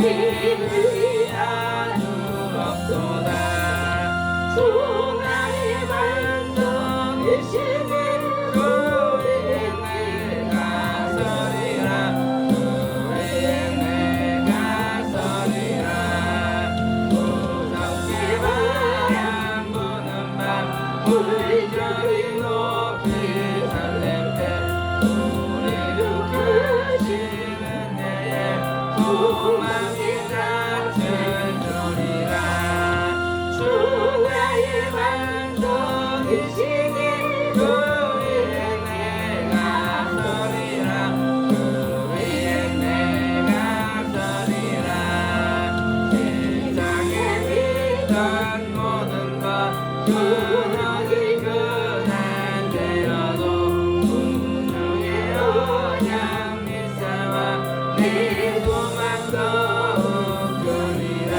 믿으리라 주 없도다 주 나의 반석 되시니 주의 내가 서리라 주의 내가 서리라 무섭게 바람 부는 밤 물결이 높이 설렘때 우리를 크시는 내에 소망이 닿을 줄이라 주 나의 반석이시니 주의 내가 서리라 주의 내가 서리라 세상에 있던 모든 것 주력이 그날 되어도 우주의 언약 믿사와 내 소망도 그리라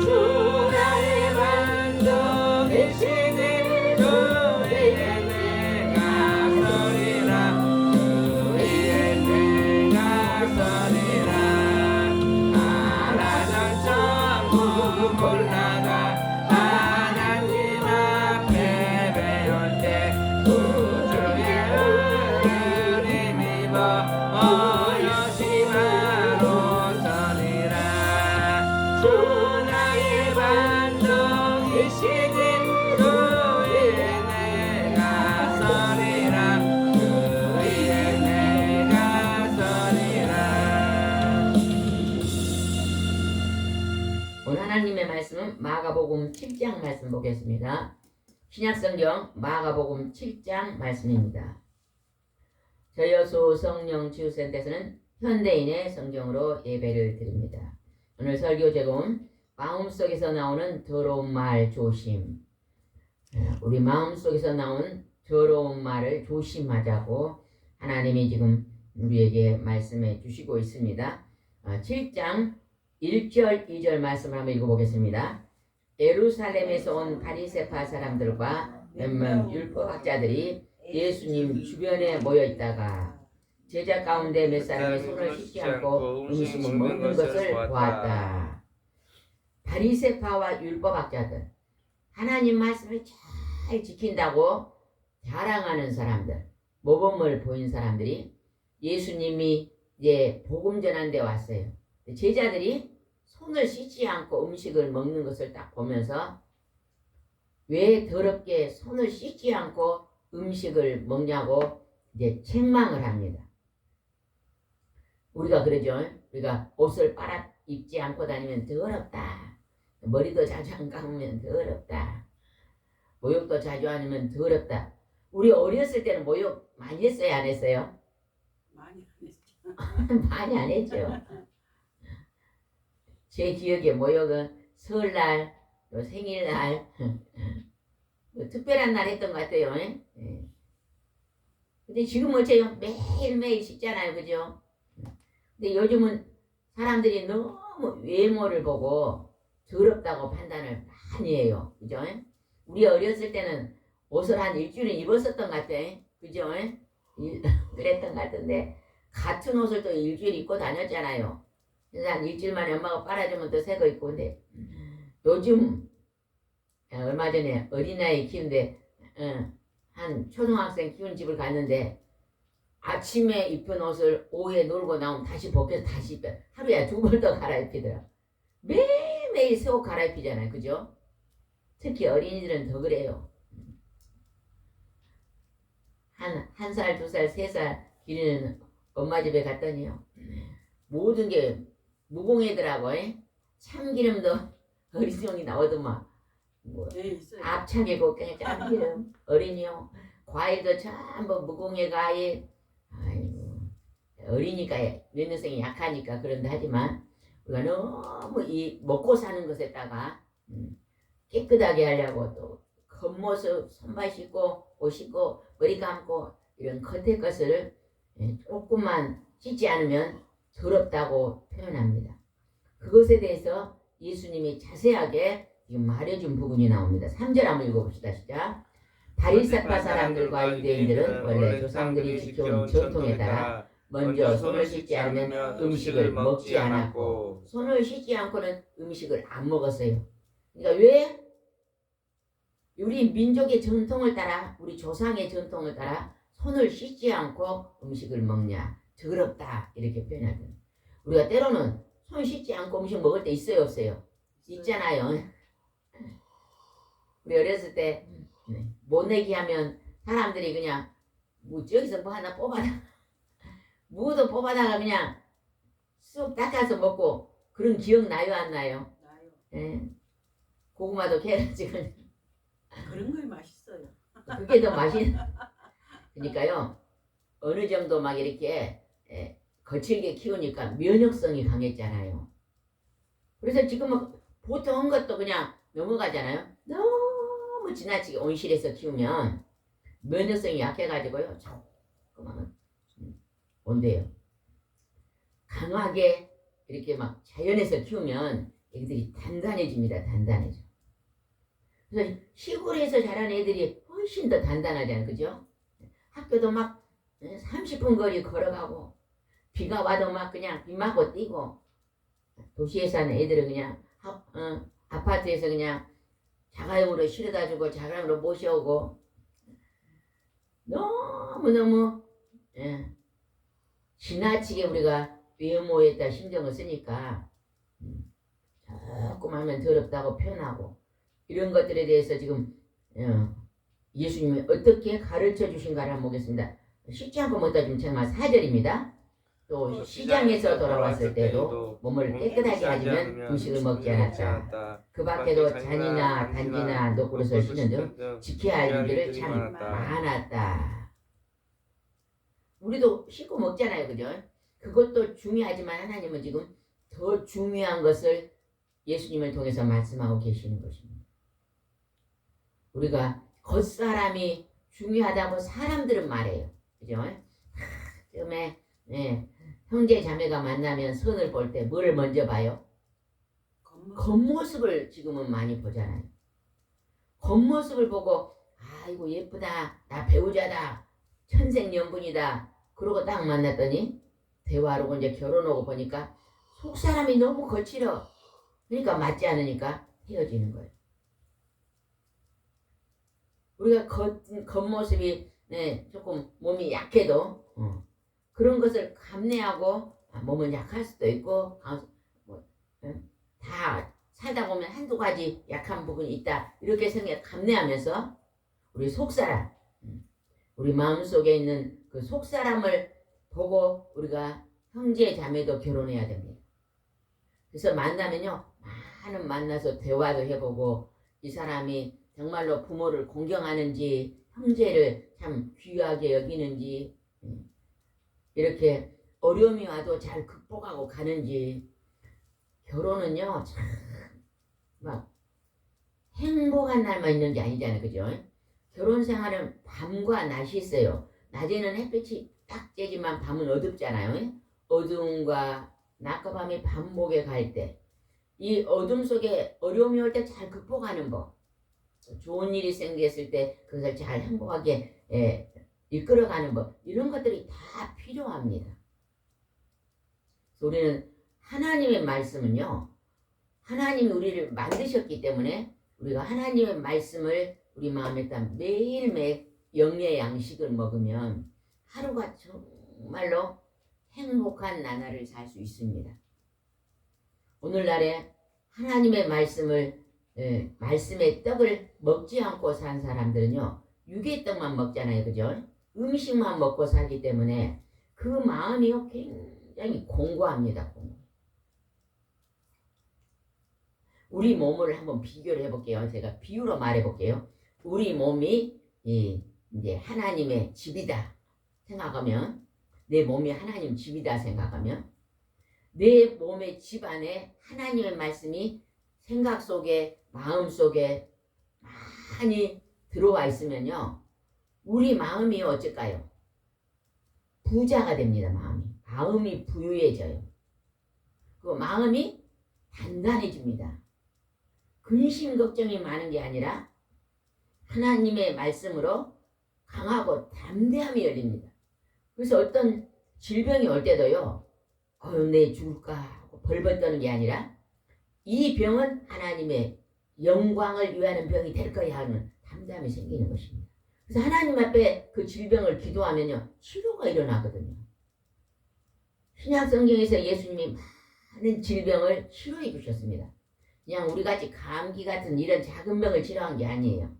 주 나의 반석이시니 주의 내가 서리라 주의 내가 서리라 알아전 천국 올라가 하나님 앞에 배울 때 우주의 은혜를 힘입어 어여시마로 서리라 주 나의 반석이시니 주의 내가 서리라 주의 내가 서리라. 오늘 하나님의 말씀은 마가복음 7장 말씀 보겠습니다. 신약성경 마가복음 7장 말씀입니다. 저여수 성령 치유센터에서는 현대인의 성경으로 예배를 드립니다. 오늘 설교 제목은 마음속에서 나오는 더러운 말 조심. 우리 마음속에서 나오는 더러운 말을 조심하자고 하나님이 지금 우리에게 말씀해 주시고 있습니다. 7장 1절 2절 말씀을 한번 읽어보겠습니다. 예루살렘에서 온 바리새파 사람들과 몇몇 율법학자들이 예수님 주변에 모여 있다가 제자 가운데 몇 사람이 손을 씻지 않고 음식을 먹는 것을 보았다. 바리새파와 율법학자들, 하나님 말씀을 잘 지킨다고 자랑하는 사람들, 모범을 보인 사람들이 예수님이 이제 복음 전한 데 왔어요. 제자들이 손을 씻지 않고 음식을 먹는 것을 딱 보면서 왜 더럽게 손을 씻지 않고 음식을 먹냐고 이제 책망을 합니다. 우리가 그러죠. 우리가 옷을 빨아 입지 않고 다니면 더럽다. 머리도 자주 안 감으면 더럽다. 모욕도 자주 안 하면 더럽다. 우리 어렸을 때는 모욕 많이 했어요, 안 했어요? 많이 안 했죠. 많이 안 했죠. 제 기억에 모욕은 설날, 또 생일날, 뭐 특별한 날 했던 것 같아요. 예? 근데 지금 어째 매일매일 씻잖아요, 그죠? 근데 요즘은 사람들이 너무 외모를 보고 더럽다고 판단을 많이 해요, 그죠? 우리 어렸을 때는 옷을 한 일주일은 입었었던 것 같아, 그죠? 그랬던 것 같은데 같은 옷을 또 일주일 입고 다녔잖아요. 그래서 한 일주일 만에 엄마가 빨아주면 또 새 거 입고. 근데 요즘 얼마 전에 어린아이 키우는데 한 초등학생 키우는 집을 갔는데 아침에 입은 옷을 오후에 놀고 나오면 다시 벗겨서 다시 입혀. 하루에 2번 더 갈아입히더라. 매일매일 새 옷 갈아입히잖아요, 그죠? 특히 어린이들은 더 그래요. 한 살, 2살, 3살 기르는 엄마 집에 갔더니요, 모든 게 무공해더라고. 참기름도 어리송이 나오더만, 뭐 앞차기고 그냥 참기름 어린이요, 과일도 전부 무공해 과일. 아이고, 어리니까 면역성이 약하니까 그런다 하지만 우리가 너무 이 먹고 사는 것에다가 깨끗하게 하려고 또 겉모습 손발 씻고 옷 씻고 머리 감고 이런 겉의 것을 조금만 씻지 않으면 더럽다고 표현합니다. 그것에 대해서 예수님이 자세하게 지금 말해준 부분이 나옵니다. 3절 한번 읽어봅시다. 시작. 바리새파 사람들과 유대인들은 원래 조상들이 지켜온 전통에 따라 먼저 손을 씻지 않으면 음식을 먹지 않았고 손을 씻지 않고는 음식을 안 먹었어요. 그러니까 왜? 우리 민족의 전통을 따라 우리 조상의 전통을 따라 손을 씻지 않고 음식을 먹냐 더럽다 이렇게 표현하거든요. 우리가 때로는 손 씻지 않고 음식 먹을 때 있어요 없어요? 있잖아요. 우리 어렸을 때 못 내기 하면 사람들이 그냥 뭐 저기서 뭐 하나 뽑아다 무도 뽑아다가 그냥 쑥 닦아서 먹고 그런 기억 나요 안 나요? 나요. 예. 고구마도 캐러 지금 그런 걸 맛있어요. 그게 더 맛있는. 그러니까요 어느 정도 막 이렇게 거칠게 키우니까 면역성이 강했잖아요. 그래서 지금은 보통 것도 그냥 넘어가잖아요. 너무 지나치게 온실에서 키우면 면역성이 약해가지고요 조그마한 온대요. 강하게 이렇게 막 자연에서 키우면 애들이 단단해집니다. 단단해져. 그래서 시골에서 자란 애들이 훨씬 더 단단하잖아요. 그죠? 학교도 막 30분 거리 걸어가고 비가 와도 막 그냥 비 맞고 뛰고 도시에 사는 애들은 그냥 아파트에서 그냥 자가용으로 실어다 주고 자가용으로 모셔오고 너무너무 지나치게 우리가 외모에다 신경을 쓰니까 조금 하면 더럽다고 표현하고 이런 것들에 대해서 지금 예수님이 어떻게 가르쳐 주신가를 한번 보겠습니다. 씻지 않고 먹다 지금 정말 4절입니다. 또 시장에서 돌아왔을 때도 몸을 깨끗하게 하지만 음식을 먹지 않았다. 그 밖에도 잔이나 단지나 노그릇을 씻는 등 지켜야 할 일들을 참 많았다. 우리도 씻고 먹잖아요. 그죠? 그것도 중요하지만 하나님은 지금 더 중요한 것을 예수님을 통해서 말씀하고 계시는 것입니다. 우리가 겉사람이 중요하다고 사람들은 말해요. 그죠? 처음에 형제 자매가 만나면 선을 볼 때 뭘 먼저 봐요? 겉모습을 지금은 많이 보잖아요. 겉모습을 보고 아이고 예쁘다 나 배우자다 천생연분이다 그러고 딱 만났더니 대화하고 이제 결혼하고 보니까 속사람이 너무 거칠어. 그러니까 맞지 않으니까 헤어지는 거예요. 우리가 겉모습이 조금 몸이 약해도 그런 것을 감내하고 몸은 약할 수도 있고 다 살다 보면 한두 가지 약한 부분이 있다 이렇게 생각 감내하면서 우리 속사람 우리 마음속에 있는 그 속사람을 보고 우리가 형제 자매도 결혼해야 됩니다. 그래서 만나면요 많은 만나서 대화도 해보고 이 사람이 정말로 부모를 공경하는지 형제를 참 귀하게 여기는지 이렇게 어려움이 와도 잘 극복하고 가는지 결혼은요 참 막 행복한 날만 있는 게 아니잖아요. 그죠? 결혼 생활은 밤과 낮이 있어요. 낮에는 햇빛이 딱 쬐지만 밤은 어둡잖아요. 어두움과 낮과 밤이 반복해 갈 때 이 어둠 속에 어려움이 올 때 잘 극복하는 법 좋은 일이 생겼을 때 그것을 잘 행복하게 이끌어가는 법 이런 것들이 다 필요합니다. 우리는 하나님의 말씀은요 하나님이 우리를 만드셨기 때문에 우리가 하나님의 말씀을 우리 마음에다 매일매일 영의 양식을 먹으면 하루가 정말로 행복한 나날을 살 수 있습니다. 오늘날에 하나님의 말씀을 말씀의 떡을 먹지 않고 산 사람들은요 육의 떡만 먹잖아요. 그죠? 음식만 먹고 살기 때문에 그 마음이요 굉장히 공고합니다. 우리 몸을 한번 비교를 해볼게요. 제가 비유로 말해볼게요. 우리 몸이 이제 하나님의 집이다 생각하면 내 몸이 하나님 집이다 생각하면 내 몸의 집 안에 하나님의 말씀이 생각 속에 마음 속에 많이 들어와 있으면요 우리 마음이 어쩔까요? 부자가 됩니다. 마음이 부유해져요. 그 마음이 단단해집니다. 근심 걱정이 많은 게 아니라 하나님의 말씀으로 강하고 담대함이 열립니다. 그래서 어떤 질병이 올 때도요. 내 죽을까 하고 벌벌 떠는 게 아니라 이 병은 하나님의 영광을 위하는 병이 될 거야 하는 담담이 생기는 것입니다. 그래서 하나님 앞에 그 질병을 기도하면요. 치료가 일어나거든요. 신약 성경에서 예수님이 많은 질병을 치료해 주셨습니다. 그냥 우리같이 감기 같은 이런 작은 병을 치료한 게 아니에요.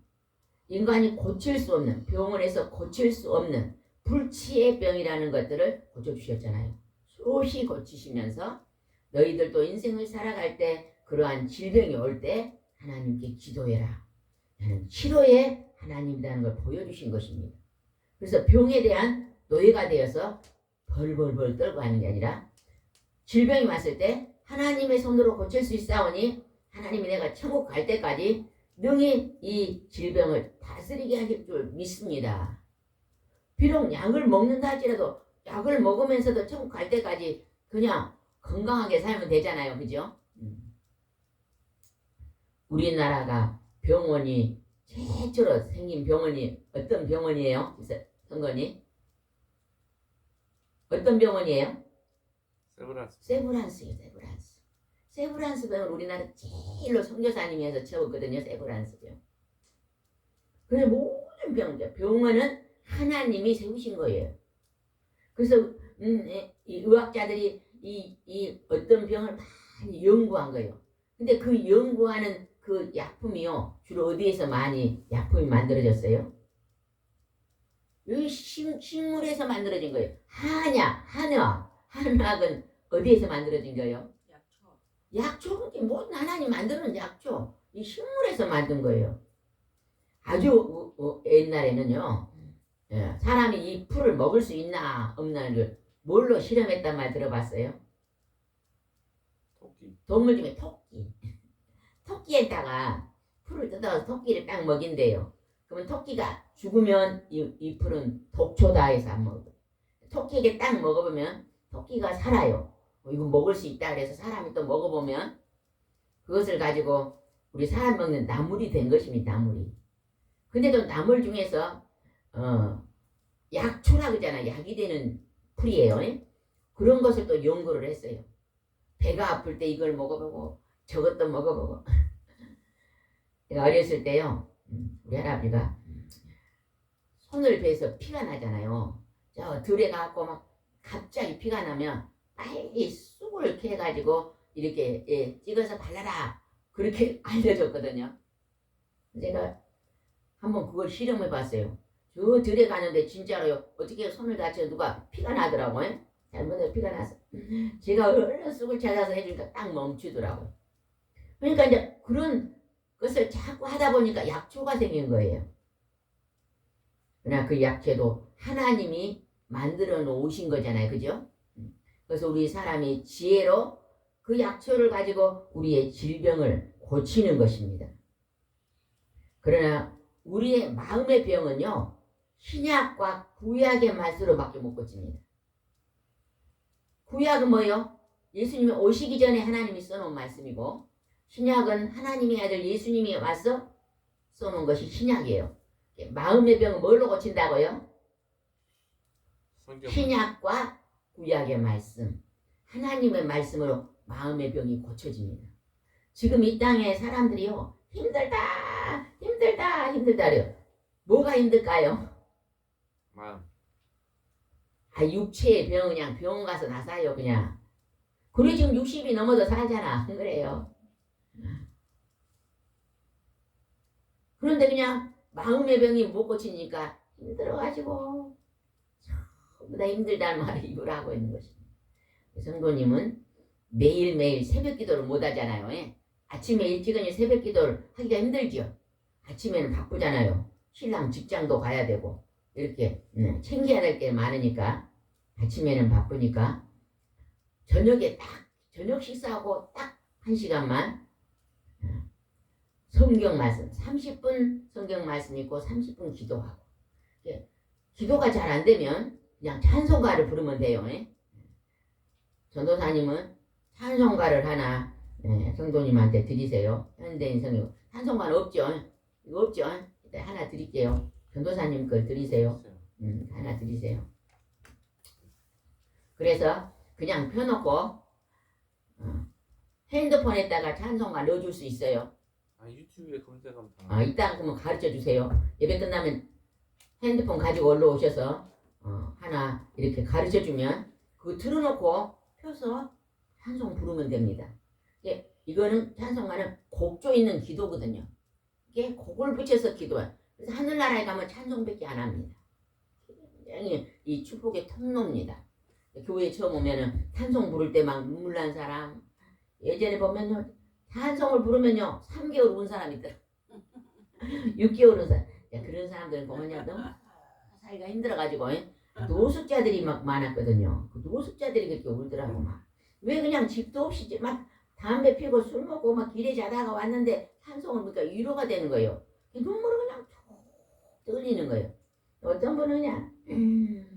인간이 고칠 수 없는, 병원에서 고칠 수 없는 불치의 병이라는 것들을 고쳐주셨잖아요. 수없이 고치시면서 너희들도 인생을 살아갈 때 그러한 질병이 올 때 하나님께 기도해라. 나는 치료의 하나님이라는 걸 보여주신 것입니다. 그래서 병에 대한 노예가 되어서 벌벌벌 떨고 하는 게 아니라 질병이 왔을 때 하나님의 손으로 고칠 수 있사오니 하나님이 내가 천국 갈 때까지 능히 이 질병을 다스리게 하실 줄 믿습니다. 비록 약을 먹는다 할지라도 약을 먹으면서도 천국 갈 때까지 그냥 건강하게 살면 되잖아요. 그죠? 우리나라가 병원이 최초로 생긴 병원이 어떤 병원이에요? 선거니? 어떤 병원이에요? 세브란스요. 세브란스 병은 우리나라 제일로 선교사님이 해서 채웠거든요. 세브란스 병. 그래서 모든 병원은 하나님이 세우신 거예요. 그래서 이 의학자들이 이 어떤 병을 많이 연구한 거예요. 근데 그 연구하는 그 약품이요. 주로 어디에서 많이 약품이 만들어졌어요? 여기 식물에서 만들어진 거예요. 한의학은 어디에서 만들어진 거예요? 약초. 모든 하나님 만드는 약초. 이 식물에서 만든 거예요. 아주 옛날에는요. 사람이 이 풀을 먹을 수 있나 없나를 그 뭘로 실험했단 말 들어봤어요? 토끼. 동물 중에 토끼. 토끼에다가 풀을 뜯어서 토끼를 딱 먹인대요. 그러면 토끼가 죽으면 이 풀은 독초다 해서 안 먹어요. 토끼에게 딱 먹어보면 토끼가 살아요. 이거 먹을 수 있다 그래서 사람이 또 먹어보면 그것을 가지고 우리 사람 먹는 나물이 된 것입니다. 나물이. 근데도 나물 중에서 약초라 그러잖아. 약이 되는 풀이에요. 그런 것을 또 연구를 했어요. 배가 아플 때 이걸 먹어보고 저것도 먹어보고. 제가 어렸을 때요. 우리 할아버지가 손을 베서 피가 나잖아요. 저 들에 가갖고 막 갑자기 피가 나면 빨리 쑥을 캐가지고 이렇게 찍어서 발라라. 그렇게 알려줬거든요. 제가 한번 그걸 실험해 봤어요. 저 들에 가는데 진짜로요. 어떻게 손을 다쳐 누가 피가 나더라고요. 잘못해서 피가 나서 제가 얼른 쑥을 찾아서 해주니까 딱 멈추더라고요. 그러니까 이제 그런 것을 자꾸 하다 보니까 약초가 생긴 거예요. 그러나 그 약초도 하나님이 만들어 놓으신 거잖아요. 그죠? 그래서 우리 사람이 지혜로 그 약초를 가지고 우리의 질병을 고치는 것입니다. 그러나 우리의 마음의 병은요. 신약과 구약의 말씀으로밖에 못 고칩니다. 구약은 뭐예요? 예수님이 오시기 전에 하나님이 써놓은 말씀이고 신약은 하나님의 아들 예수님이 와서 써놓은 것이 신약이에요. 마음의 병은 뭘로 고친다고요? 신약과 구약의 말씀, 하나님의 말씀으로 마음의 병이 고쳐집니다. 지금 이 땅에 사람들이요. 힘들다래요. 뭐가 힘들까요? 마음. 육체의 병 그냥 병원 가서 나사요 그냥. 그래 지금 60이 넘어도 살잖아. 그래요. 그런데 그냥 마음의 병이 못 고치니까 힘들어가지고 전부 다 힘들다는 말을 입으로 하고 있는 것입니다. 성도님은 매일매일 새벽 기도를 못 하잖아요. 아침에 일찍은 새벽 기도를 하기가 힘들죠. 아침에는 바쁘잖아요. 신랑 직장도 가야 되고 이렇게 챙겨야 될 게 많으니까 아침에는 바쁘니까 저녁에 딱 저녁 식사하고 딱 1시간만 성경 말씀 30분 성경 말씀 읽고 30분 기도하고 기도가 잘 안 되면 그냥 찬송가를 부르면 돼요. 전도사님은 찬송가를 하나 성도님한테 드리세요. 현대인 성경 찬송가는 없죠. 이거 없죠. 하나 드릴게요. 전도사님 걸 드리세요. 하나 드리세요. 그래서 그냥 펴놓고 핸드폰에다가 찬송가 넣어줄 수 있어요. 아 유튜브에 검색하면 다. 이따 그러면 가르쳐 주세요. 예배 끝나면 핸드폰 가지고 올라오셔서 하나 이렇게 가르쳐 주면 그거 틀어놓고 펴서 찬송 부르면 됩니다. 이거는 찬송가는 곡조 있는 기도거든요. 이게 곡을 붙여서 기도한. 그래서 하늘나라에 가면 찬송밖에 안 합니다. 굉장히 이 축복의 통로입니다. 교회에 처음 오면은 찬송 부를 때 막 눈물 난 사람, 예전에 보면요 찬송을 부르면요 3개월 운 사람 있더라. 6개월 운 사람. 그런 사람들은 보면요 너무 살기가 힘들어가지고 노숙자들이 막 많았거든요. 그 노숙자들이 그렇게 울더라고 막. 왜 그냥 집도 없이 막 담배 피고 술 먹고 막 길에 자다가 왔는데 찬송을 부르니까 위로가 되는 거예요. 눈물을 그냥 툭 흘리는 거예요. 어떤 분은 그냥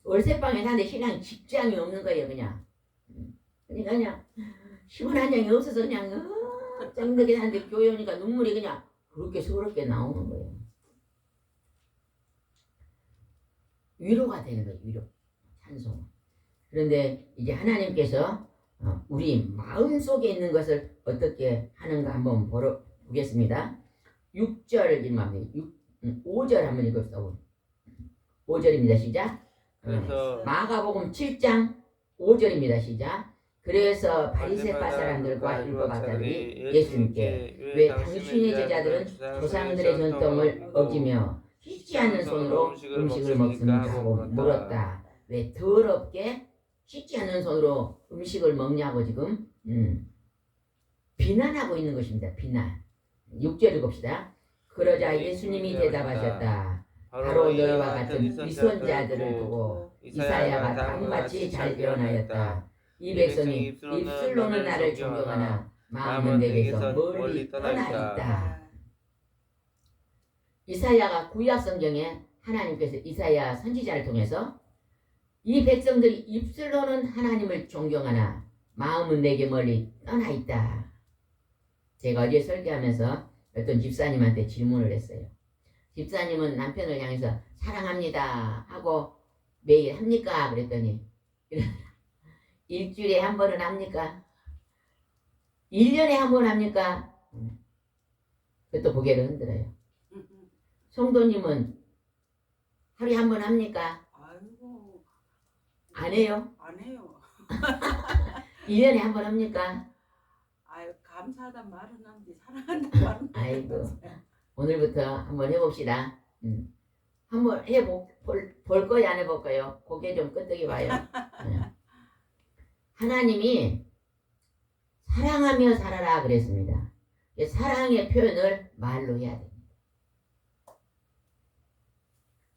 월세방에 사는데 신랑이 직장이 없는 거예요 그냥. 그러니까 그냥 시원한 장이 없어서 그냥 짱득이 사는데 교회 오니까 눈물이 그냥 그렇게 서럽게 나오는 거예요. 위로가 되는 거예요. 위로. 찬송. 그런데 이제 하나님께서 우리 마음속에 있는 것을 어떻게 하는가 한번 보겠습니다. 6절 읽습니다. 5절 한번 읽읍시다. 5절입니다. 시작. 그래서 마가복음 7장 5절입니다. 시작. 그래서 바리새파 사람들과 율법학자들이 예수님께 왜 당신의 제자들은 조상들의 전통을 어기며 씻지 않는 손으로 음식을 먹습니까? 하고 물었다. 왜 더럽게 씻지 않는 손으로 음식을 먹냐고 지금 비난하고 있는 것입니다. 비난. 6절 읽읍시다. 그러자 예수님이 대답하셨다. 바로 너희와 같은 위선자들을 두고 이사야가 다음같이 잘 표현하였다. 이 백성이 입술로는 나를 존경하나 마음은 내게서 멀리 떠나 있다. 이사야가 구약 성경에 하나님께서 이사야 선지자를 통해서 이 백성들이 입술로는 하나님을 존경하나 마음은 내게 멀리 떠나 있다. 제가 어제 설교하면서 어떤 집사님한테 질문을 했어요. 집사님은 남편을 향해서 사랑합니다 하고 매일 합니까? 그랬더니 일주일에 한 번은 합니까? 1년에 한 번 합니까? 그것도 고개를 흔들어요. 성도님은 하루에 한 번 합니까? 아이고. 안 해요? 안 해요. 1년에 한 번 합니까? 아유 감사하단 말은 하는데 사랑한단 말은 아이고 오늘부터 한번 해봅시다. 한번 볼 거야 안 해볼 거요? 고개 좀 끄덕이 봐요. 하나님이 사랑하며 살아라 그랬습니다. 사랑의 표현을 말로 해야 됩니다.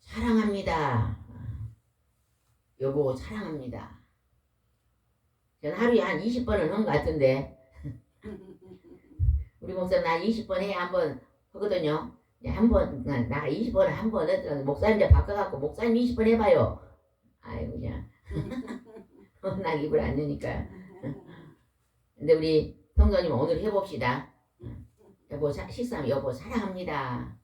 사랑합니다. 여보 사랑합니다. 저는 하루에 한 20번은 한 것 같은데 우리 목사님 나 20번 해야 한 번 하거든요. 한 번, 나 20번에 한 번 했더니 목사님 이제 바꿔갖고 목사님 20번 해봐요. 아이고 그냥 나 입을 안 여니까. 근데 우리 성도님 오늘 해봅시다. 여보 식사하면 여보 사랑합니다.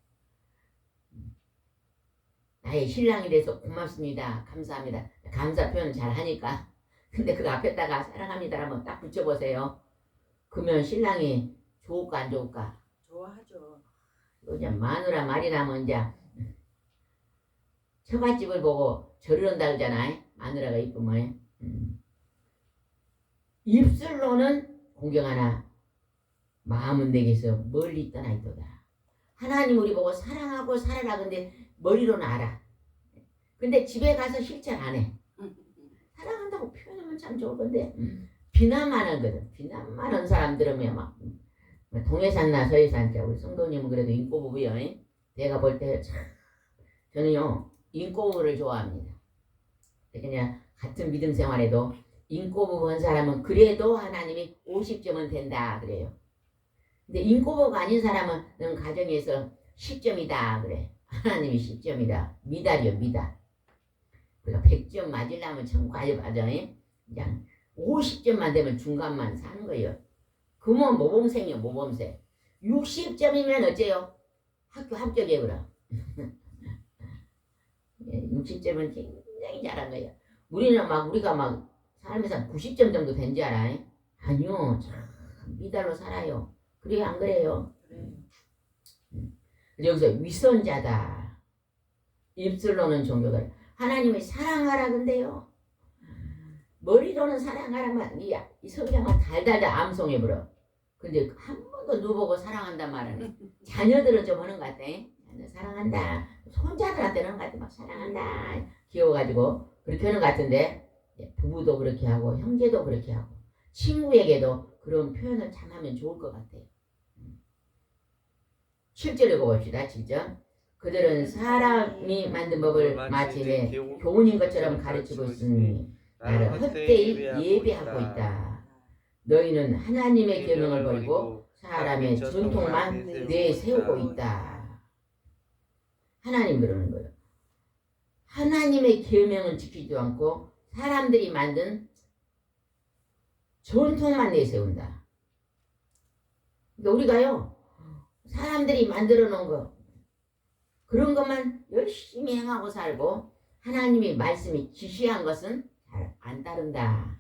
나의 신랑이 돼서 고맙습니다. 감사합니다. 감사 표현 잘 하니까. 근데 그 앞에다가 사랑합니다 한번 딱 붙여보세요. 그러면 신랑이 좋을까 안 좋을까? 좋아하죠. 그냥 마누라 말이라면 이제 처갓집을 보고 절을 한다 그러잖아. 마누라가 이쁘면 입술로는 공경하나 마음은 내게서 멀리 떠나 있도다. 하나님 우리 보고 사랑하고 살아라 근데 머리로는 알아. 근데 집에 가서 실천 안 해. 사랑한다고 표현하면 참 좋을 건데 비난만 하거든. 비난만 한 사람들은 막 동해산나 서해산자 우리 성도님은 그래도 인꼬부부요. 내가 볼 때 참 저는요 인꼬부부를 좋아합니다. 그냥 같은 믿음 생활에도 인꼬부부 한 사람은 그래도 하나님이 50점은 된다 그래요. 근데 인꼬부부가 아닌 사람은 넌 가정에서 10점이다 그래. 하나님이 10점이다. 미달이요 미달. 그러니까 100점 맞으려면 천국 가야 맞아. 그냥 50점만 되면 중간만 사는 거예요. 그러면 모범생이요 모범생. 60점이면 어째요? 학교 합격해 그럼. 60점은 굉장히 잘한 거예요. 우리는 막 우리가 막 삶에서 90점 정도 된 줄 알아? 아니요. 참 미달로 살아요. 그래요 안 그래요? 그래요. 여기서 위선자다. 입술로는 종교들. 하나님이 사랑하라 근데요. 머리로는 사랑하라만 이 성경은 달달달 암송해버려. 근데 한 번도 누보고 사랑한단 말은 자녀들은 좀 하는 것 같아. 자녀 사랑한다. 손자들한테는 하는 것 같아. 막 사랑한다. 귀여워가지고 그렇게 하는 것 같은데 부부도 그렇게 하고 형제도 그렇게 하고 친구에게도 그런 표현을 참 하면 좋을 것 같아요. 7절 읽어봅시다. 7절. 그들은 사람이 만든 법을 마치 내 교훈인 것처럼 가르치고 있으니 나를 헛되이 예배하고 있다. 너희는 하나님의 계명을 버리고 사람의 전통만 내세우고 있다. 하나님 그러는 거예요. 하나님의 계명은 지키지도 않고 사람들이 만든 전통만 내세운다. 그러니까 우리가요 사람들이 만들어 놓은 거 그런 것만 열심히 행하고 살고 하나님의 말씀이 지시한 것은 잘 안 따른다.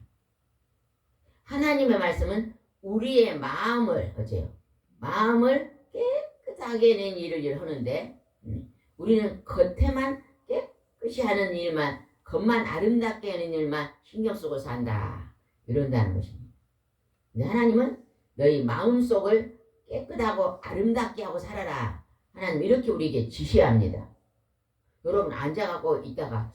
하나님의 말씀은 우리의 마음을 어째요? 마음을 깨끗하게 낸 일을 하는데 우리는 겉에만 깨끗이 하는 일만 겉만 아름답게 하는 일만 신경 쓰고 산다. 이런다는 것입니다. 근데 하나님은 너희 마음속을 깨끗하고 아름답게 하고 살아라. 하나님 이렇게 우리에게 지시합니다. 여러분 앉아갖고 있다가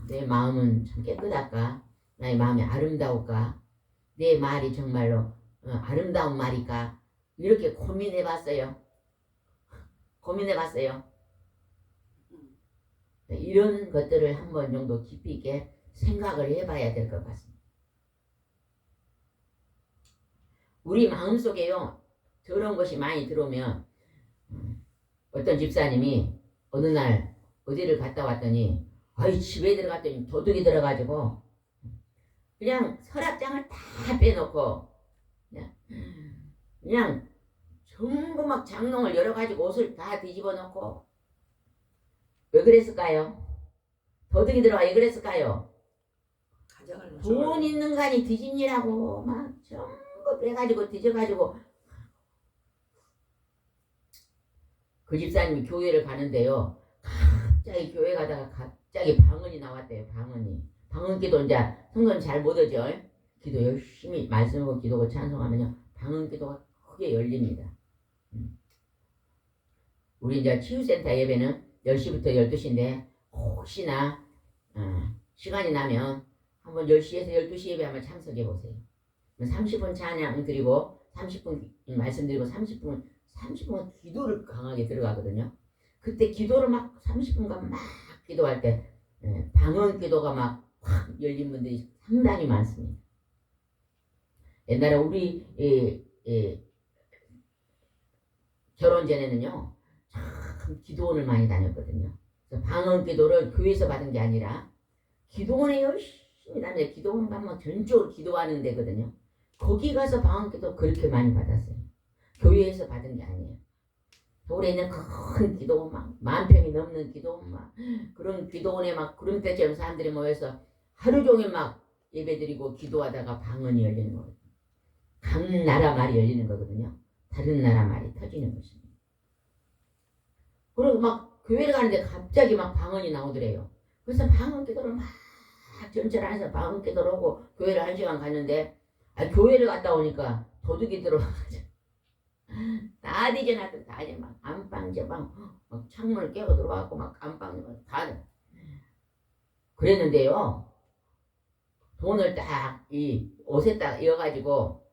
내 마음은 참 깨끗할까? 나의 마음이 아름다울까? 내 말이 정말로 아름다운 말일까? 이렇게 고민해봤어요. 고민해봤어요. 이런 것들을 한 번 정도 깊이 있게 생각을 해봐야 될 것 같습니다. 우리 마음속에요 더러운 것이 많이 들어오면 어떤 집사님이 어느 날 어디를 갔다 왔더니 아이 집에 들어갔더니 도둑이 들어가지고 그냥 서랍장을 다 빼놓고 그냥 전부 막 장롱을 열어가지고 옷을 다 뒤집어 놓고 왜 그랬을까요? 도둑이 들어가 왜 그랬을까요? 가져가려고. 돈 있는 간이 뒤집니라고 막 전부 빼가지고 뒤져가지고 그 집사님이 교회를 가는데요 갑자기 교회 가다가 갑자기 방언이 나왔대요. 방언기도 이제 성경 잘 못 하죠. 기도 열심히 말씀하고 기도하고 찬송하면요 방언기도가 크게 열립니다. 우리 이제 치유센터 예배는 10시부터 12시인데 혹시나 시간이 나면 한번 10시에서 12시 예배 한번 참석해 보세요. 30분 찬양 드리고 30분 말씀 드리고 30분 기도를 강하게 들어가거든요. 그때 기도를 막 30분간 막 기도할 때 방언 기도가 막 확 열린 분들이 상당히 많습니다. 옛날에 우리 결혼 전에는요 참 기도원을 많이 다녔거든요. 그래서 방언 기도를 교회에서 받은 게 아니라 기도원에 열심히 다니는데 기도원 가면 전적으로 기도하는 데거든요. 거기 가서 방언 기도 그렇게 많이 받았어요. 교회에서 받은 게 아니에요. 올해는 큰 기도원 막 10,000평이 넘는 기도원 막 그런 기도원에 막 구름대처럼 사람들이 모여서 하루 종일 막 예배드리고 기도하다가 방언이 열리는 거거든요. 각 나라 말이 열리는 거거든요. 다른 나라 말이 터지는 것입니다. 그리고 막 교회를 가는데 갑자기 막 방언이 나오더래요. 그래서 방언 기도를 막 전철 안에서 방언 기도를 하고 교회를 1시간 갔는데 교회를 갔다 오니까 도둑이 들어와가지고 다 뒤져놨더니 다 이제 막 안방 저방 막 창문을 깨고 들어와갖고 막 안방 다 그랬는데요. 돈을 딱 이 옷에 딱 이어가지고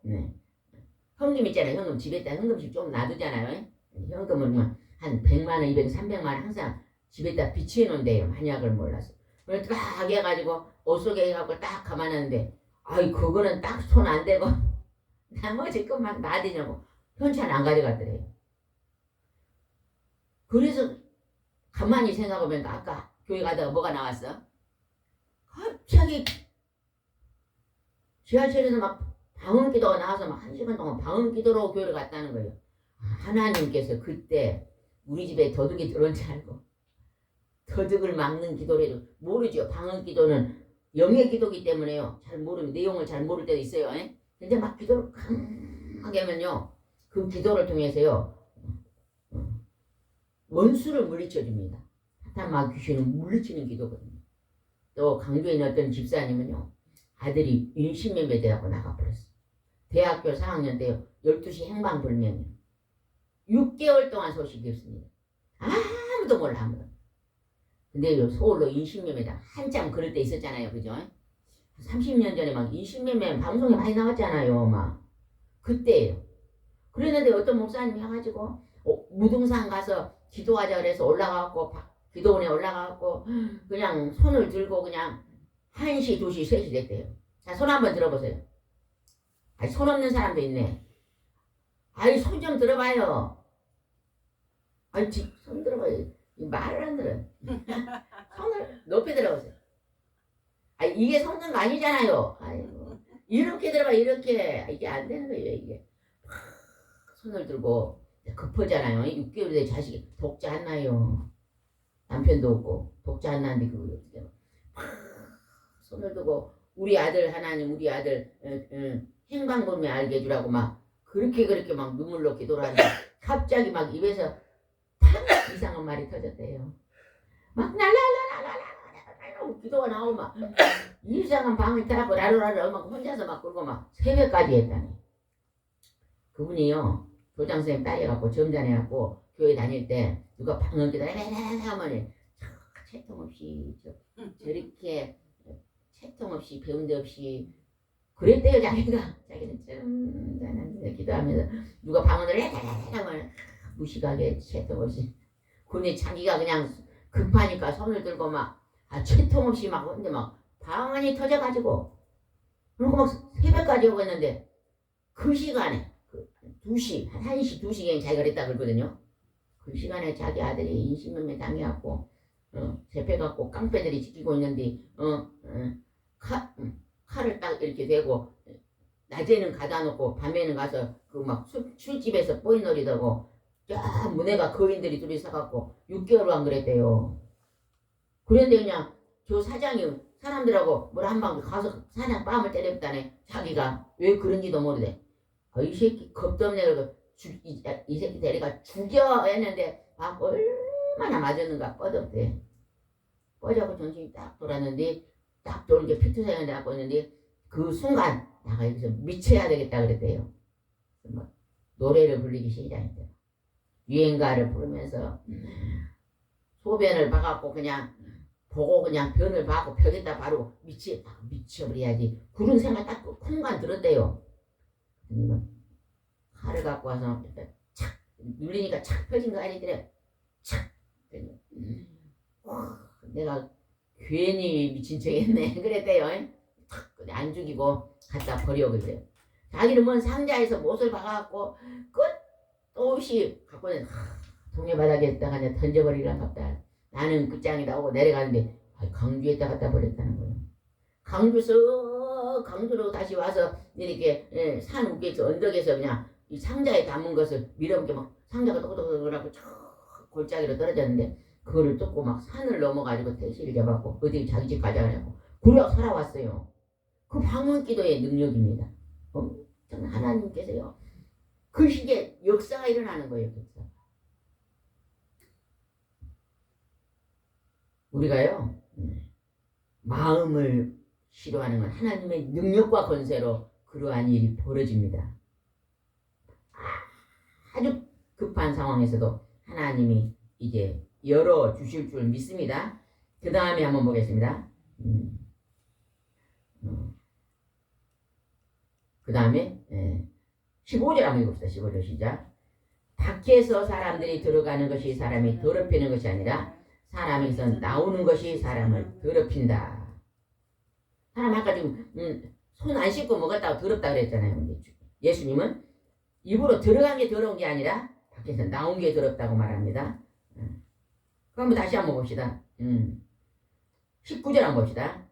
현금 있잖아요. 현금 집에다 현금씩 좀 놔두잖아요. 현금을 한 100만원, 200, 300만원 항상 집에다 비치해 놓은대요. 만약을 몰라서. 그걸 딱 해가지고 옷 속에 해갖고 딱 가만하는데 아이 그거는 딱 손 안 대고 나머지 것만 놔두냐고 현찰 안 가져갔더래요. 그래서 가만히 생각해보면 아까 교회 가다가 뭐가 나왔어? 갑자기 지하철에서 막 방언기도가 나와서 막 1시간 동안 방언기도로 교회를 갔다는 거예요. 하나님께서 그때 우리 집에 도둑이 들어온 줄 알고 도둑을 막는 기도를 해도 모르죠. 방언기도는 영의 기도기 때문에요. 잘 모르면 내용을 잘 모를 때도 있어요. 예? 근데 막 기도를 강하게 하면요. 그 기도를 통해서요. 원수를 물리쳐 줍니다. 사탄 막 귀신을 물리치는 기도거든요. 또 강주에 있는 어떤 집사님은요. 아들이 인신매매 돼갖고 나가버렸어. 대학교 4학년 때요. 12시 행방불명이요. 6개월 동안 소식이 없습니다. 아무도 몰라 아무도. 근데 서울로 인신매매다 한참 그럴 때 있었잖아요. 그죠? 30년 전에 막 인신매매 방송에 많이 나왔잖아요. 막 그때예요. 그랬는데 어떤 목사님이 해가지고 무등산 가서 기도하자 그래서 올라가갖고 기도원에 올라가갖고 그냥 손을 들고 그냥 1시, 2시, 3시 됐대요. 자, 손 한번 들어보세요. 아니, 손 없는 사람도 있네. 아이, 손 좀 들어봐요. 아니, 손 들어봐요. 말을 안 들어요. 손을 높이 들어보세요. 아니, 이게 손든 거 아니잖아요. 아이고. 이렇게 들어봐, 이렇게. 이게 안 되는 거예요, 이게. 손을 들고 급하잖아요. 6개월 된 자식이 독자 안 나요. 남편도 없고 독자 안 나는데 그거 어떻게 손을 들고 우리 아들 하나님 우리 아들 행방불명 알게 해주라고 막 그렇게 막 눈물로 기도를 하는데 갑자기 막 입에서 팍 이상한 말이 터졌대요. 막 랄랄랄랄랄랄 기도가 나오고 막 이상한 방을 타고 라르라르 막 혼자서 막 끌고 막 새벽까지 했다니. 그분이요 교장선생님 딸이갖고 점잖해갖고 교회 다닐 때 누가 방을 기다려 하면 채통 없이 저렇게 채통 없이 배운 데 없이 그랬대요. 자기는 점잖은데 기도하면서 누가 방언을 하면 무식하게 채통 없이 근데 자기가 그냥 급하니까 손을 들고 막 채통 없이 막 근데 막 방언이 터져가지고 그리고 막 새벽까지 오고 있는데 그 시간에 2시, 1시, 2시에 자기가 그랬다 그러거든요. 그 시간에 자기 아들이 인신매매 당해갖고 잡혀갖고 깡패들이 지키고 있는데 칼을 딱 이렇게 대고 낮에는 가다 놓고 밤에는 가서 그 막 술집에서 뽀이놀이다고 쫙 문에가 거인들이 둘이 서갖고 6개월간 그랬대요. 그런데 그냥 저 사장이 사람들하고 뭘 한 방 가서 사장 뺨을 때렸다네. 자기가 왜 그런지도 모르대. 이 새끼 겁도 없네. 그러고 이 새끼 데리가 죽여 했는데 얼마나 맞았는가 뻗었대. 뻗어고 정신이 딱 돌았는데 딱 돌게 피투성이 나고 있는데 그 순간 나가 여기서 미쳐야 되겠다 그랬대요. 뭐 노래를 부르기 시작했대요. 유행가를 부르면서 소변을 봐갖고 그냥 보고 그냥 변을 봐고 벽에다 바로 미쳐버려야지. 그런 생각 딱 콩간 들었대요. 칼을 갖고 와서 착 눌리니까 착 펴진 거 아니더래. 착 내가 괜히 미친 척했네 그랬대요. 안 죽이고 갖다 버려 그래요. 자기는 뭔 상자에서 못을 박아갖고 끝도 없이 갖고 동네 바닥에다가 그냥 던져버리려나 보다. 나는 끝장이다 오고 내려가는데 강주에다 갖다 버렸다는 거예요. 강주로 다시 와서 이렇게 산 위에서 언덕에서 그냥 이 상자에 담은 것을 밀어보게 막 상자가 똑똑똑하고 골짜기로 떨어졌는데 그거를 뜯고 막 산을 넘어가지고 택시를 잡았고 어디 자기 집 가자 그래고 그러고 살아왔어요. 그 방언기도의 능력입니다. 엄청 하나님께서요. 그 시기에 역사가 일어나는 거예요. 역사. 우리가요. 마음을 싫어하는 건 하나님의 능력과 권세로 그러한 일이 벌어집니다. 아주 급한 상황에서도 하나님이 이제 열어주실 줄 믿습니다. 그 다음에 한번 보겠습니다. 그 다음에 15절 한번 읽읍시다. 15절 시작. 밖에서 사람들이 들어가는 것이 사람이 더럽히는 것이 아니라 사람에서 나오는 것이 사람을 더럽힌다. 사람 아까 지금 손 안 씻고 먹었다고 더럽다 그랬잖아요. 예수님은 입으로 들어간 게 더러운 게 아니라 밖에서 나온 게 더럽다고 말합니다. 그럼 다시 한번 봅시다. 19절 한번 봅시다.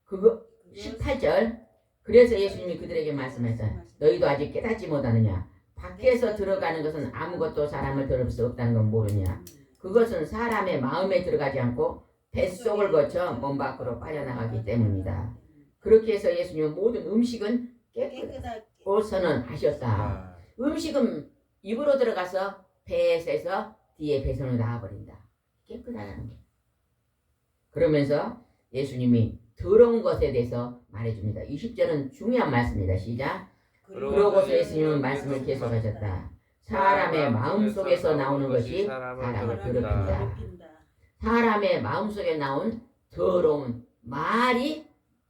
그거 18절. 그래서 예수님이 그들에게 말씀하셨어요. 너희도 아직 깨닫지 못하느냐. 밖에서 들어가는 것은 아무것도 사람을 더럽힐 수 없다는 건 모르냐. 그것은 사람의 마음에 들어가지 않고 뱃속을 거쳐 몸 밖으로 빠져나가기 때문이다. 그렇게 해서 예수님은 모든 음식은 깨끗하고 선언하셨다. 아, 음식은 입으로 들어가서 배에서 뒤에 배선으로 나와버린다. 깨끗하다는 거예요. 그러면서 예수님이 더러운 것에 대해서 말해줍니다. 20절은 중요한 말씀입니다. 시작. 그러고서 예수님은 말씀을 계속하셨다. 사람의 마음속에서 나오는 것이 사람을 더럽힌다. 사람의 마음속에 나온 더러운 말이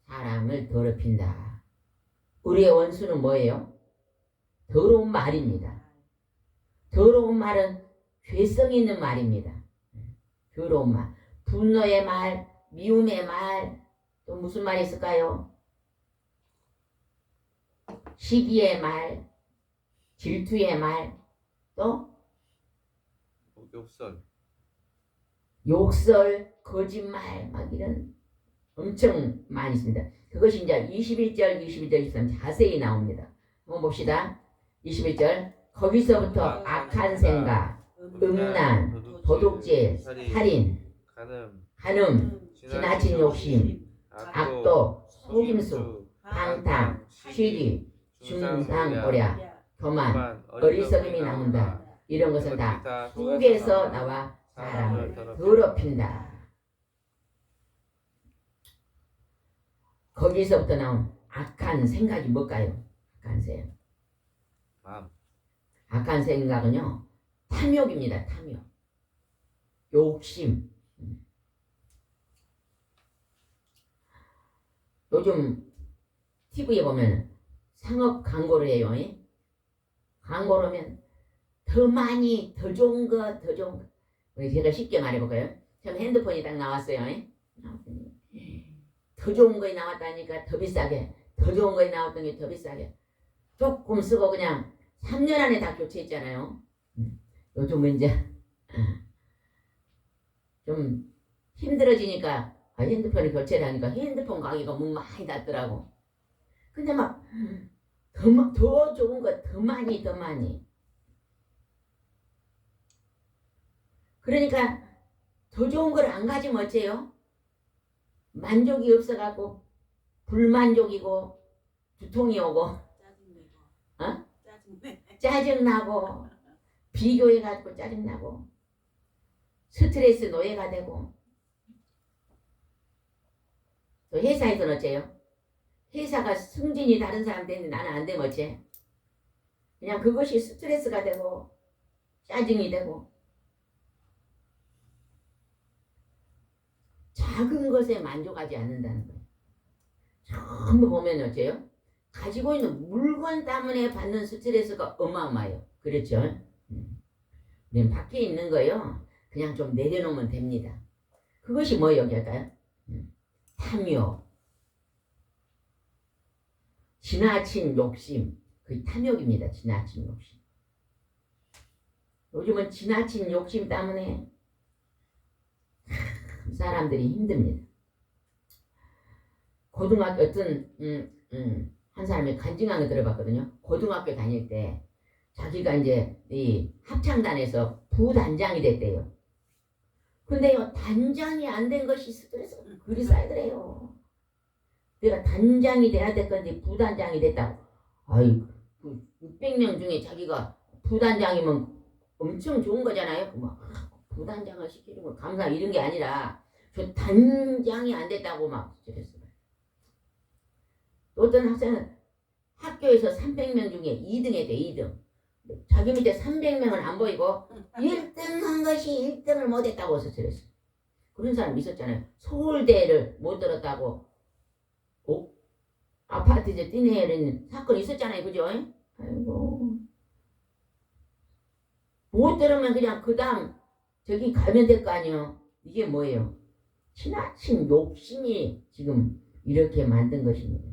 사람을 더럽힌다. 우리의 원수는 뭐예요? 더러운 말입니다. 더러운 말은 죄성 있는 말입니다. 더러운 말, 분노의 말, 미움의 말, 또 무슨 말이 있을까요? 시기의 말, 질투의 말, 또 욕설. 욕설, 거짓말, 막 이런 엄청 많이 있습니다. 그것이 이제 21절, 22절, 23절 자세히 나옵니다. 한번 봅시다. 21절, 거기서부터 악한 생각, 음란, 도둑질, 살인, 간음, 지나친 욕심, 악도, 속임수, 방탕, 시기, 중상오랴, 교만, 어리석음이 나온다. 이런 것은 다 속에서 나와 사람을 더럽힌다. 거기서부터 나온 악한 생각이 뭘까요? 악한 생각. 마음. 악한 생각은요, 탐욕입니다. 탐욕. 욕심. 요즘 TV에 보면 상업 광고를 해요. 광고를 하면 더 많이, 더 좋은 거, 더 좋은 거. 제가 쉽게 말해볼까요? 처음 핸드폰이 딱 나왔어요. 더 좋은 거에 나왔다니까 더 비싸게, 더 좋은 거에 나왔던 게 더 비싸게. 조금 쓰고 그냥 3년 안에 다 교체했잖아요. 요즘은 이제 좀 힘들어지니까 핸드폰을 교체를 하니까 핸드폰 가격이 뭐 많이 났더라고. 근데 막 더 좋은 거 더 많이 더 많이. 그러니까 더 좋은 걸 안 가지면 어째요? 만족이 없어갖고 불만족이고 두통이 오고 어? 짜증나고 비교해가지고 짜증나고 스트레스 노예가 되고. 또 회사에서는 어째요? 회사가 승진이 다른 사람 되는데 나는 안 되면 어째? 그냥 그것이 스트레스가 되고 짜증이 되고. 작은 것에 만족하지 않는다는 거예요. 전부 보면 어째요? 가지고 있는 물건 때문에 받는 스트레스가 어마어마해요. 그렇죠? 밖에 있는 거요. 그냥 좀 내려놓으면 됩니다. 그것이 뭐 여기일까요? 탐욕, 지나친 욕심, 그 탐욕입니다. 지나친 욕심. 요즘은 지나친 욕심 때문에 사람들이 힘듭니다. 고등학교 어떤 한 사람이 간증한 거 들어봤거든요. 고등학교 다닐 때 자기가 이제 이 합창단에서 부단장이 됐대요. 근데요, 단장이 안 된 것이 스트레스가 그리 쌓이더래요. 내가 단장이 돼야 될 건데 부단장이 됐다고. 아이, 600명 중에 자기가 부단장이면 엄청 좋은 거잖아요. 막 부단장을 시키는 거 감사 이런 게 아니라 저 단장이 안 됐다고 막 스트레스. 어떤 학생은 학교에서 300명 중에 2등 했대. 2등. 자기 밑에 300명은 안 보이고 1등 한 것이 1등을 못했다고 스트레스. 그런 사람 있었잖아요. 서울대를 못 들었다고 아파트에서 뛰내리는 사건이 있었잖아요. 그죠? 아이고, 못 들으면 그냥 그 다음 저기 가면 될 거 아니에요. 이게 뭐예요? 지나친 욕심이 지금 이렇게 만든 것입니다.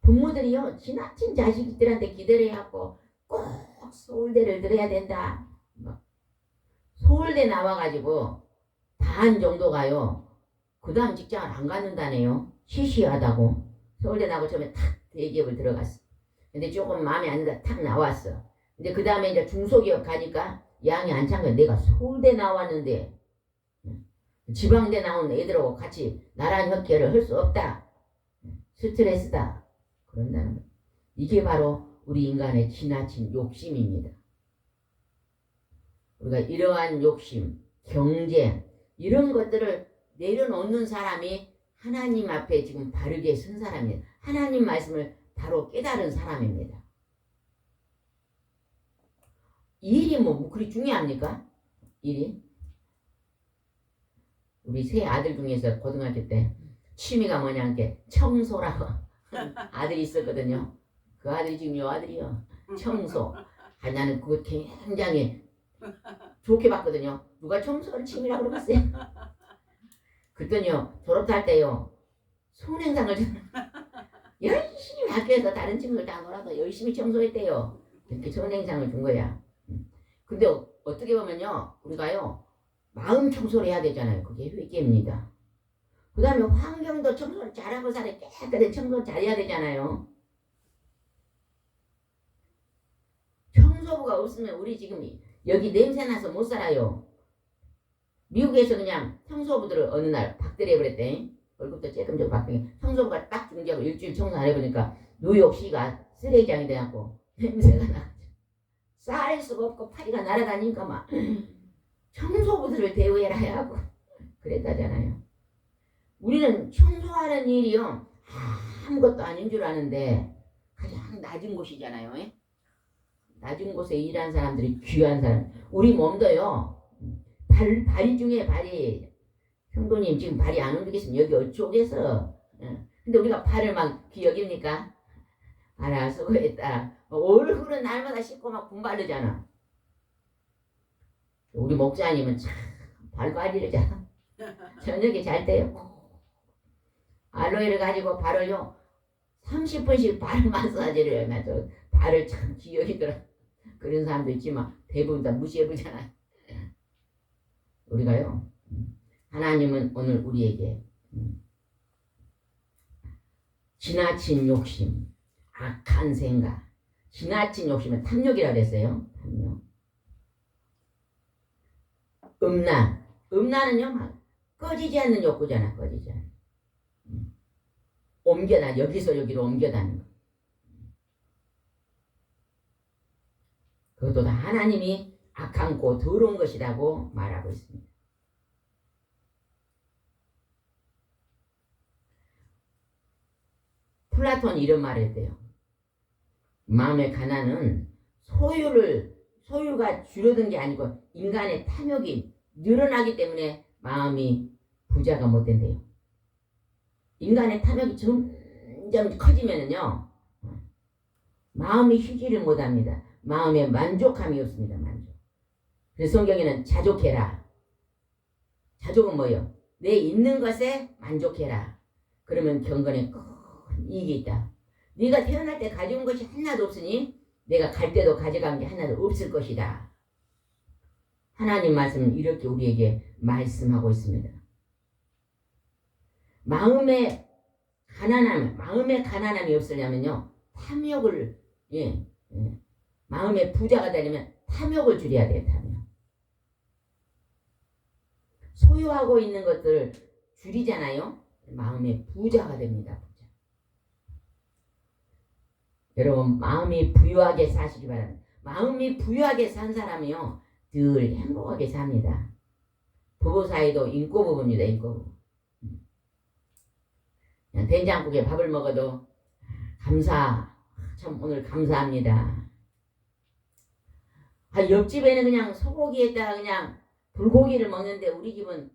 부모들이요, 지나친 자식들한테 기대를 해갖고 꼭 서울대를 들어야 된다. 서울대 나와가지고 반 정도가요, 그 다음 직장을 안 갖는다네요. 시시하다고. 서울대 나고 처음에 탁 대기업을 들어갔어. 근데 조금 마음에 안 든다 탁 나왔어. 근데 그 다음에 이제 중소기업 가니까 양이 안 찬 거야. 내가 서울대 나왔는데 지방대 나온 애들하고 같이 나란 협계를 할 수 없다. 스트레스다. 그런다는 거야. 이게 바로 우리 인간의 지나친 욕심입니다. 우리가 이러한 욕심, 경쟁 이런 것들을 내려놓는 사람이 하나님 앞에 지금 바르게 선 사람이에요. 하나님 말씀을 바로 깨달은 사람입니다. 일이 뭐 그리 중요합니까? 일이? 우리 세 아들 중에서 고등학교 때 취미가 뭐냐 게 청소라고 아들이 있었거든요. 그 아들이 지금 요 아들이요. 청소. 아, 나는 그거 굉장히 좋게 봤거든요. 누가 청소를 취미라고 그러겠어요? 그랬더니요. 졸업할 때요. 손행상을 열심히 학교에서 다른 친구들 다 놀아서 열심히 청소했대요. 이렇게 손행상을 준 거야. 근데 어떻게 보면요. 우리가요. 마음 청소를 해야 되잖아요. 그게 회개입니다. 그 다음에 환경도 청소를 잘하고 살아야 깨끗하게 청소를 잘해야 되잖아요. 청소부가 없으면 우리 지금 여기 냄새나서 못 살아요. 미국에서 그냥 청소부들을 어느 날 박대래 그랬대. 얼굴도 쬐끔쬐끔 박대래. 청소부가 딱 중지하고 일주일 청소 안 해보니까 뉴욕시가 쓰레기장이 돼갖고 냄새가 나. 쌀 수가 없고 파리가 날아다니니까 막 청소부들을 대우해라 하고 그랬다잖아요. 우리는 청소하는 일이요 아무것도 아닌 줄 아는데 가장 낮은 곳이잖아요. 낮은 곳에 일하는 사람들이 귀한 사람. 우리 몸도요 발이 중에 발이 형도님 지금 발이 안 움직이시면 여기 어쪽에서 근데 우리가 발을 막 귀여깁니까? 알아 수고했다. 얼굴은 날마다 씻고 막 분바르잖아. 우리 목사님은 참 발 관리를 저녁에 잘 때요. 알로에를 가지고 발을요 30분씩 발 마사지를 해가지고 발을 참 귀여기더라. 그런 사람도 있지만 대부분 다 무시해보잖아요. 우리가요 하나님은 오늘 우리에게 지나친 욕심, 악한 생각, 지나친 욕심은 탐욕이라고 그랬어요. 탐욕. 음란은요 막 꺼지지 않는 욕구잖아. 꺼지지 않는. 옮겨다 여기서 여기로 옮겨다니는 거. 그것도 다 하나님이 악한고 더러운 것이라고 말하고 있습니다. 플라톤이 이런 말을 했대요. 마음의 가난은 소유가 줄어든 게 아니고 인간의 탐욕이 늘어나기 때문에 마음이 부자가 못 된대요. 인간의 탐욕이 점점 커지면은요 마음이 쉬지를 못합니다. 마음에 만족함이 없습니다. 만족. 그래서 성경에는 자족해라. 자족은 뭐예요? 내 있는 것에 만족해라. 그러면 경건에 큰 이익이 있다. 네가 태어날 때 가져온 것이 하나도 없으니 내가 갈 때도 가져간 게 하나도 없을 것이다. 하나님 말씀은 이렇게 우리에게 말씀하고 있습니다. 마음에 가난함이 없으려면요 탐욕을 마음의 부자가 되려면 탐욕을 줄여야 돼요. 탐욕. 소유하고 있는 것들을 줄이잖아요. 마음의 부자가 됩니다. 부자. 여러분 마음이 부유하게 사시기 바랍니다. 마음이 부유하게 산 사람이요 늘 행복하게 삽니다. 부부 사이도 인꼬부부입니다. 인꼬부부. 그냥 된장국에 밥을 먹어도 참 오늘 감사합니다. 옆집에는 그냥 소고기에다가 그냥 불고기를 먹는데 우리 집은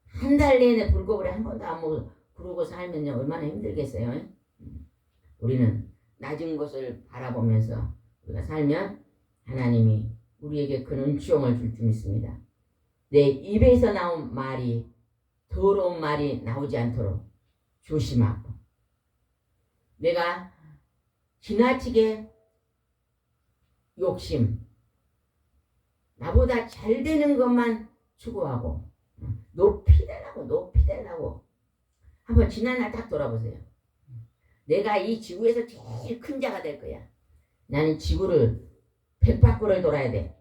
한 달 내내 불고기를 한 번도 안 먹고 그러고 살면요 얼마나 힘들겠어요. 우리는 낮은 곳을 바라보면서 우리가 살면 하나님이 우리에게 그 은총을 줄 줄 믿습니다. 내 입에서 나온 말이 더러운 말이 나오지 않도록 조심하고 내가 지나치게 욕심 나보다 잘 되는 것만 추구하고 높이 달라고 한번 지난날 딱 돌아보세요. 내가 이 지구에서 제일 큰 자가 될 거야. 나는 지구를 100바퀴를 돌아야 돼.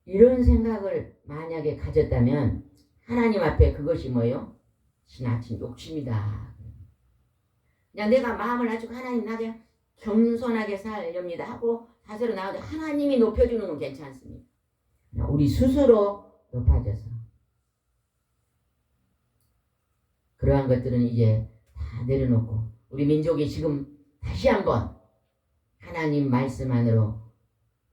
이런 생각을 만약에 가졌다면 하나님 앞에 그것이 뭐예요? 지나친 욕심이다. 그냥 내가 마음을 가지고 하나님 나게 겸손하게 살렵니다 하고 사실은 나오는데 하나님이 높여주는 건 괜찮습니다. 우리 스스로 높아져서 그러한 것들은 이제 다 내려놓고 우리 민족이 지금 다시 한번 하나님 말씀 안으로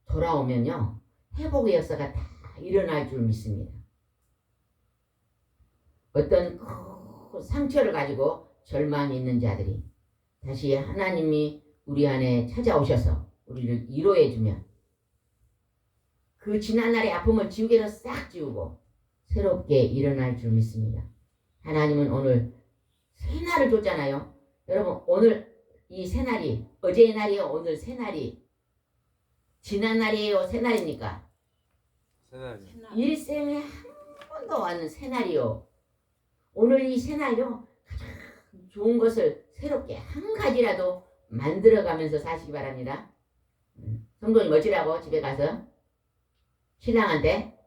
돌아오면요 회복의 역사가 다 일어날 줄 믿습니다. 어떤 큰 상처를 가지고 절망이 있는 자들이 다시 하나님이 우리 안에 찾아오셔서 우리를 위로해 주면 그 지난날의 아픔을 지우개로 싹 지우고 새롭게 일어날 줄 믿습니다. 하나님은 오늘 새날을 줬잖아요. 여러분 오늘 이 새날이 어제의 날이요 오늘 새날이 지난 날이에요 새날입니까? 새날이. 일생에 한 번도 왔는 새날이요. 오늘 이 새날요 가장 좋은 것을 새롭게 한 가지라도 만들어가면서 사시기 바랍니다. 성도님 뭐지라고 집에 가서 신랑한테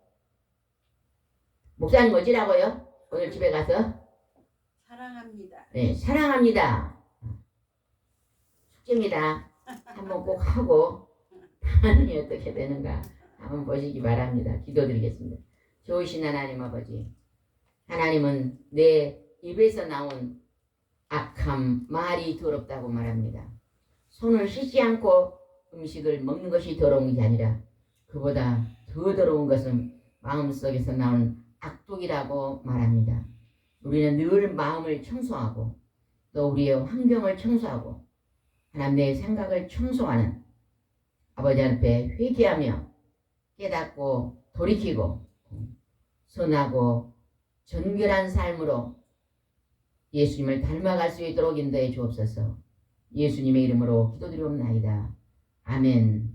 목사님 뭐지라고요? 오늘 집에 가서 사랑합니다. 네 사랑합니다. 숙제입니다. 한번 꼭 하고 반응이 어떻게 되는가 한번 보시기 바랍니다. 기도드리겠습니다. 좋으신 하나님 아버지 하나님은 내 입에서 나온 악함 말이 더럽다고 말합니다. 손을 씻지 않고 음식을 먹는 것이 더러운 게 아니라 그보다 더 더러운 것은 마음속에서 나오는 악독이라고 말합니다. 우리는 늘 마음을 청소하고 또 우리의 환경을 청소하고 하나님 내 생각을 청소하는 아버지 앞에 회개하며 깨닫고 돌이키고 선하고 정결한 삶으로 예수님을 닮아갈 수 있도록 인도해 주옵소서. 예수님의 이름으로 기도드리옵나이다. 아멘.